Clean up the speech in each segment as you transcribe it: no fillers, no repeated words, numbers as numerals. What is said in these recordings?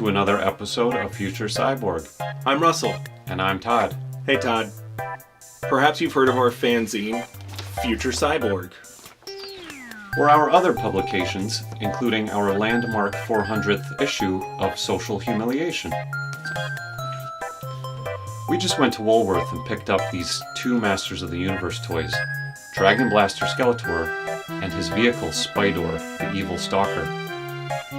to another episode of Future Cyborg. I'm Russell. And I'm Todd. Hey Todd. Perhaps you've heard of our fanzine, Future Cyborg. Or our other publications, including our landmark 400th issue of Social Humiliation. We just went to Woolworth and picked up these two Masters of the Universe toys, Dragon Blaster Skeletor and his vehicle Spydor, the evil stalker.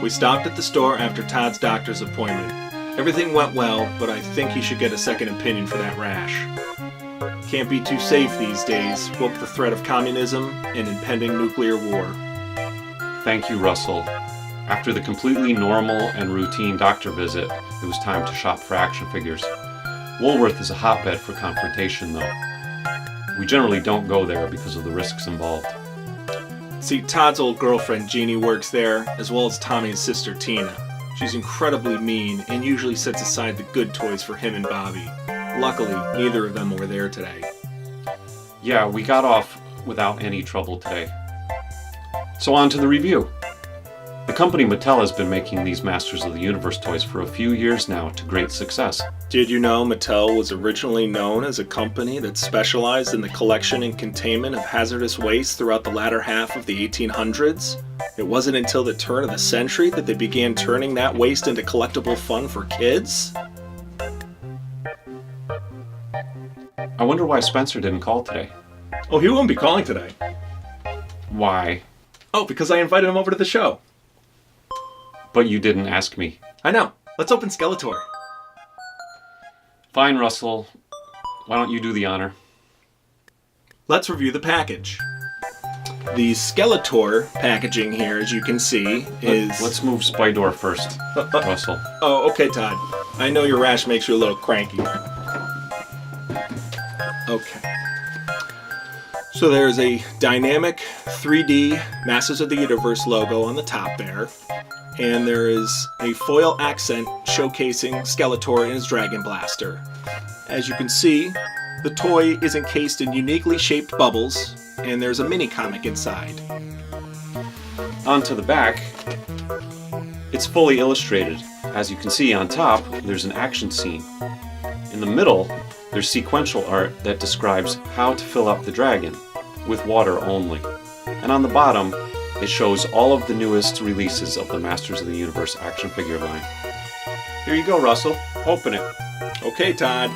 We stopped at the store after Todd's doctor's appointment. Everything went well, but I think he should get a second opinion for that rash. Can't be too safe these days, woke the threat of communism and impending nuclear war. Thank you, Russell. After the completely normal and routine doctor visit, it was time to shop for action figures. Woolworth is a hotbed for confrontation, though. We generally don't go there because of the risks involved. See, Todd's old girlfriend Jeannie works there, as well as Tommy's sister Tina. She's incredibly mean and usually sets aside the good toys for him and Bobby. Luckily, neither of them were there today. Yeah, we got off without any trouble today. So on to the review. The company Mattel has been making these Masters of the Universe toys for a few years now to great success. Did you know Mattel was originally known as a company that specialized in the collection and containment of hazardous waste throughout the latter half of the 1800s? It wasn't until the turn of the century that they began turning that waste into collectible fun for kids? I wonder why Spencer didn't call today. Oh, he won't be calling today. Why? Oh, because I invited him over to the show. But you didn't ask me. I know. Let's open Skeletor. Fine, Russell. Why don't you do the honor? Let's review the package. The Skeletor packaging here, as you can see, is... Let's move Spydor first, Russell. Oh, okay, Todd. I know your rash makes you a little cranky. Okay. So there's a dynamic 3D Masters of the Universe logo on the top there. And there is a foil accent showcasing Skeletor and his Dragon Blaster. As you can see, the toy is encased in uniquely shaped bubbles, and there's a mini comic inside. Onto the back, it's fully illustrated. As you can see on top, there's an action scene. In the middle, there's sequential art that describes how to fill up the dragon, with water only. And on the bottom, it shows all of the newest releases of the Masters of the Universe action figure line. Here you go, Russell. Open it. Okay, Todd.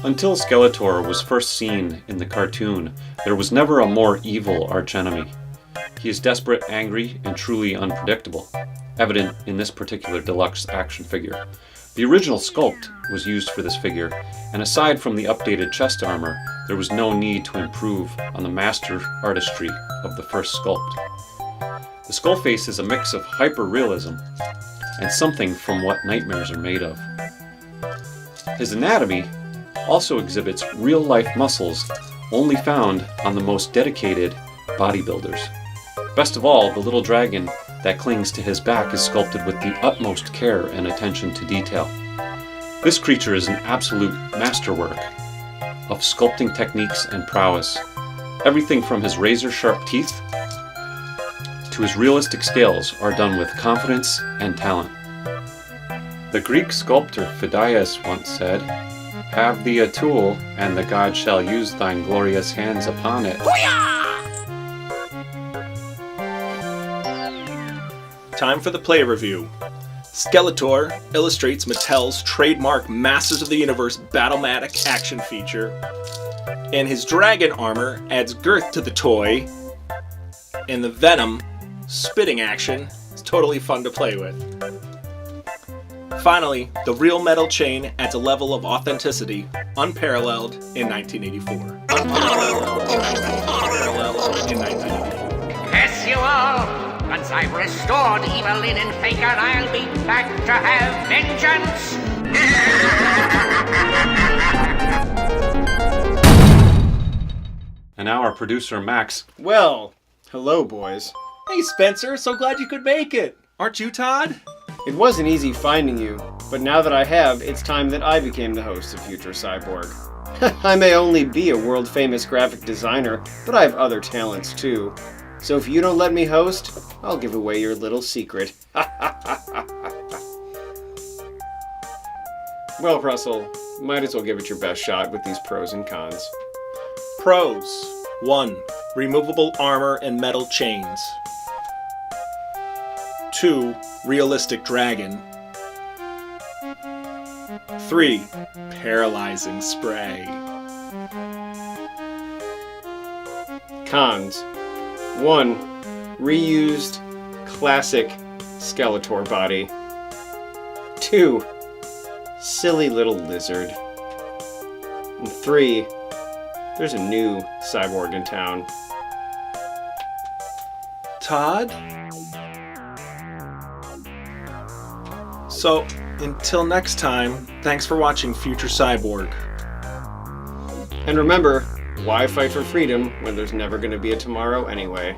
Until Skeletor was first seen in the cartoon, there was never a more evil archenemy. He is desperate, angry, and truly unpredictable, evident in this particular deluxe action figure. The original sculpt was used for this figure, and aside from the updated chest armor, there was no need to improve on the master artistry of the first sculpt. The skull face is a mix of hyper-realism and something from what nightmares are made of. His anatomy also exhibits real-life muscles only found on the most dedicated bodybuilders. Best of all, the little dragon that clings to his back is sculpted with the utmost care and attention to detail. This creature is an absolute masterwork of sculpting techniques and prowess. Everything from his razor-sharp teeth to his realistic scales are done with confidence and talent. The Greek sculptor Phidias once said, "Have thee a tool, and the god shall use thine glorious hands upon it." Time for the play review. Skeletor illustrates Mattel's trademark Masters of the Universe Battlematic action feature, and his dragon armor adds girth to the toy, and the Venom spitting action is totally fun to play with. Finally, the real metal chain adds a level of authenticity unparalleled in 1984. Curse you all! Once I've restored evil linen faker, I'll be back to have vengeance! And now our producer, Max. Well, hello, boys. Hey, Spencer, so glad you could make it. Aren't you, Todd? It wasn't easy finding you, but now that I have, it's time that I became the host of Future Cyborg. I may only be a world-famous graphic designer, but I have other talents too. So if you don't let me host, I'll give away your little secret. Well, Russell, might as well give it your best shot with these pros and cons. Pros. 1. Removable armor and metal chains. 2. Realistic dragon. 3. Paralyzing spray. Cons. 1. Reused classic Skeletor body. 2. Silly little lizard. And 3. There's a new cyborg in town. Todd? So, until next time, thanks for watching Future Cyborg. And remember, why fight for freedom when there's never going to be a tomorrow anyway?